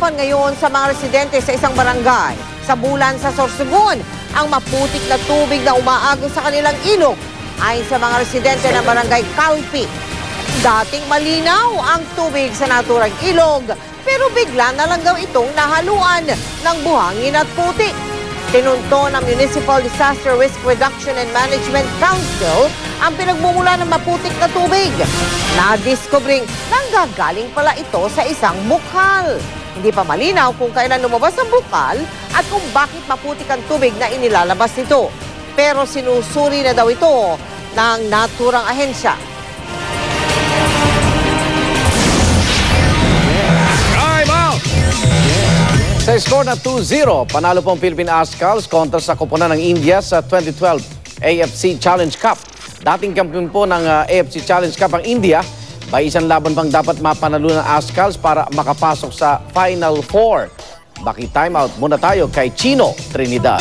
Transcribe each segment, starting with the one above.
laban ngayon sa mga residente sa isang barangay. Sa Bulan sa Sorsogon, ang maputik na tubig na umaagos sa kanilang ilog ayon sa mga residente ng barangay Calpi. Dating malinaw ang tubig sa naturang ilog, pero bigla na lang daw itong nahaluan ng buhangin at putik. Tinunto ng Municipal Disaster Risk Reduction and Management Council ang pinagmumula ng maputik na tubig. Nadiskobring nanggagaling pala ito sa isang bukal. Hindi pa malinaw kung kailan lumabas ang bukal at kung bakit maputik ang tubig na inilalabas nito. Pero sinusuri na daw ito ng naturang ahensya. Sa score na 2-0, panalo po ang Philippine Ascals kontra sa koponan ng India sa 2012 AFC Challenge Cup. Dating kampiyon po ng AFC Challenge Cup ang India, by isang laban pang dapat mapanalo ng Ascals para makapasok sa Final Four. Baki timeout muna tayo kay Chino Trinidad.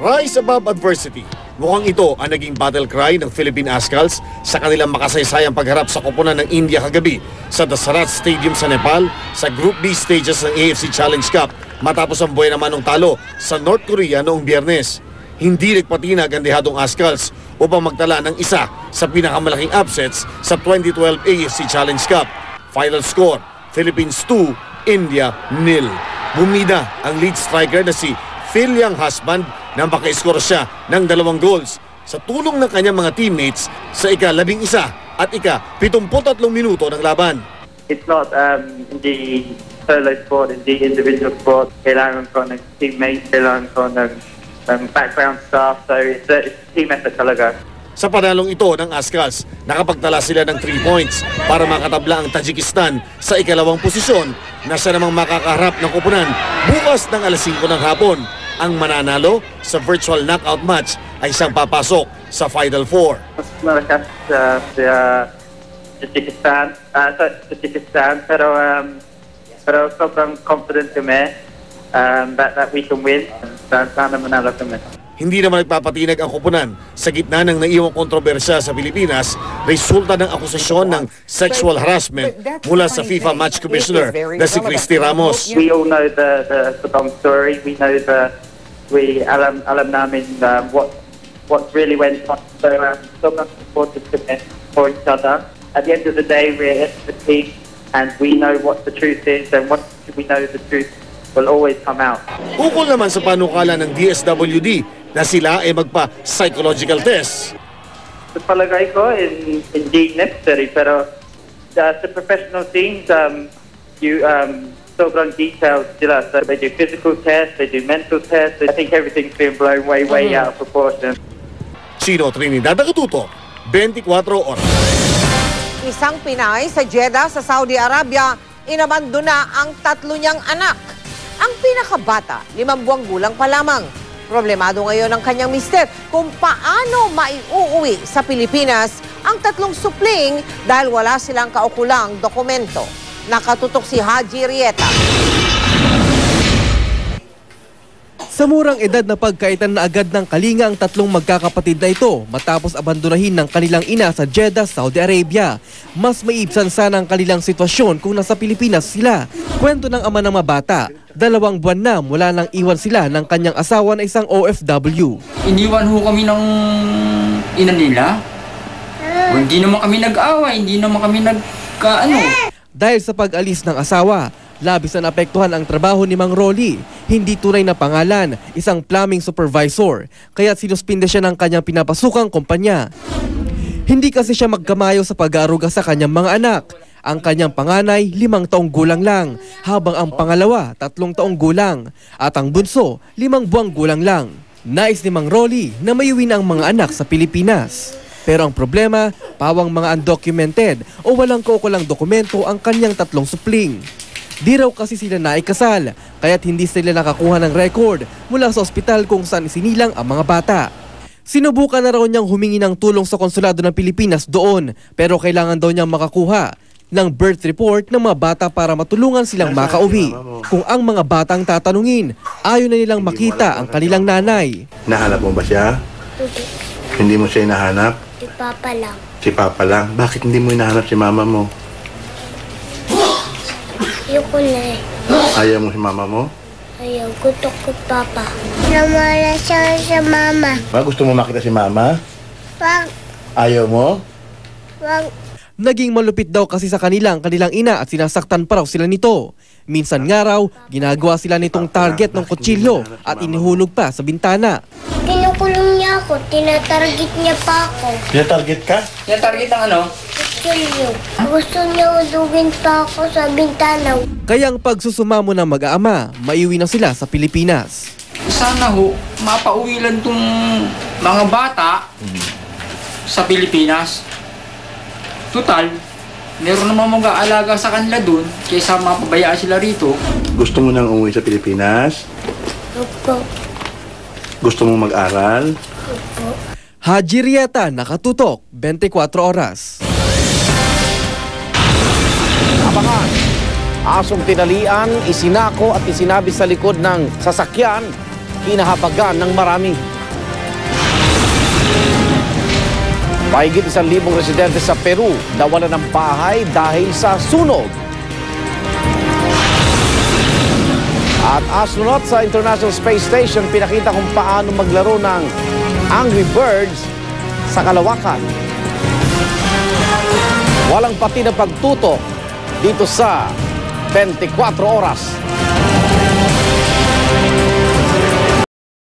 Rise above adversity. Mukhang ito ang naging battle cry ng Philippine Ascals sa kanilang makasaysayang pagharap sa koponan ng India kagabi sa Dasarat Stadium sa Nepal sa Group B stages ng AFC Challenge Cup matapos ang buhay naman ng talo sa North Korea noong Biyernes. Hindi nagpatinag ang dehadong Ascals upang magtala ng isa sa pinakamalaking upsets sa 2012 AFC Challenge Cup. Final score, Philippines 2, India 0. Bumida ang lead striker na si Phil Young Husband nang maka-score siya ng 2 goals sa tulong ng kanyang mga teammates sa ika-11 at ika-73 minuto ng laban. It's not the solo sport, hindi individual sport. Kailangan ko ng teammates, kailangan ko ng background staff. So it's a team effort talaga. Sa panalong ito ng Ascals, nakapagtala sila ng 3 points para makatabla ang Tajikistan sa ika-2 posisyon na siya namang makakaharap ng koponan bukas ng alas 5 ng hapon. Ang mananalo sa virtual knockout match ay siyang papasok sa Final Four. Mas malakas sa Tajikistan, pero sobrang confident kami that we can win. Sana manalo kami. Hindi naman nagpapatinag ang koponan sa gitna ng naiwang kontrobersya sa Pilipinas resulta ng akusasyon ng sexual harassment mula sa FIFA Match Commissioner na si Christy Ramos. We all know the long story. We know alam namin what really went on. So sobrang supportive kami for each other. At the end of the day, we're a team and we know what the truth is, and once we know the truth will always come out. Ukol naman sa panukala ng DSWD na sila ay magpa-psychological test. Sa palagay ko, indeed necessary, pero sa professional teams, sobrang detailed sila. So they do physical tests, they do mental tests. I think everything's been blown way out of proportion. Chino Trinidad, Nakatuto, 24 oras. Isang Pinay sa Jeddah sa Saudi Arabia, inabandona ang 3 niyang anak. Ang pinakabata, 5 buwang gulang pa lamang. Problemado ngayon ang kanyang mister kung paano maiuuwi sa Pilipinas ang 3 supling dahil wala silang kaukulang dokumento. Nakatutok si Haji Rieta. Sa murang edad na pagkaitan na agad ng kalinga ang 3 magkakapatid na ito matapos abandonahin ng kanilang ina sa Jeddah, Saudi Arabia. Mas maiibsan sana ang kanilang sitwasyon kung nasa Pilipinas sila. Kwento ng ama ng mabata, 2 buwan na mula nang iwan sila ng kanyang asawa na isang OFW. Iniwan ho kami ng ina nila. Hindi naman kami nag-away, hindi naman kami nagkaano. Dahil sa pag-alis ng asawa, labis na naapektuhan ang trabaho ni Mang Rolly. Hindi tunay na pangalan, isang plumbing supervisor. Kaya sinuspinde siya ng kanyang pinapasukang kumpanya. Hindi kasi siya magkamayo sa pag-aaruga sa kanyang mga anak. Ang kanyang panganay, 5 taong gulang lang, habang ang pangalawa, 3 taong gulang. At ang bunso, 5 buwang gulang lang. Nais ni Mang Rolly na mayuwi na ang mga anak sa Pilipinas. Pero ang problema, pawang mga undocumented o walang kaukulang dokumento ang kanyang 3 supling. Di raw kasi sila naikasal, kaya't hindi sila nakakuha ng record mula sa ospital kung saan isinilang ang mga bata. Sinubukan na raw niyang humingi ng tulong sa konsulado ng Pilipinas doon, pero kailangan daw niyang makakuha ng birth report ng mga bata para matulungan silang makauwi. Kung ang mga batang tatanungin, ayaw na nilang makita ang kanilang nanay. Nahanap mo ba siya? Hindi mo siya hinahanap? Si Papa lang. Si Papa lang? Bakit hindi mo hinahanap si Mama mo? Ayoko na eh. Ayaw mo si mama mo? Ayaw, gusto ko papa. Namala siya sa mama. Gusto mo makita si mama? Wag, Ayaw mo? wag. Naging malupit daw kasi sa kanilang ina at sinasaktan pa raw sila nito. Minsan nga raw, ginagawa sila nitong target ng kutsilyo at inihulog pa sa bintana. Kinukulong niya ako, tinatarget niya pa ako. Tinatarget ka? Yan target ng ano? Kutsilyo. Gusto niya udugin pa ako sa bintana. Kaya ang pagsusumamo ng mag-aama, maiuwi na sila sa Pilipinas. Sana ho, mapauwi lang tong mga bata sa Pilipinas. Total, meron namang mag-aalaga sa kanila dun kaysa mapabayaan sila rito. Gusto mo nang umuwi sa Pilipinas? Opo, Gusto mo mag-aral? opo. Haji Rieta, nakatutok, 24 oras. Abangan. Asong tinalian, isinako at isinabi sa likod ng sasakyan, kinahabagan ng marami. Mahigit 1,000 residente sa Peru nawalan ng bahay dahil sa sunog. At astronaut sa International Space Station pinakita kung paano maglaro ng Angry Birds sa kalawakan. Walang pati na pagtutok dito sa 24 oras.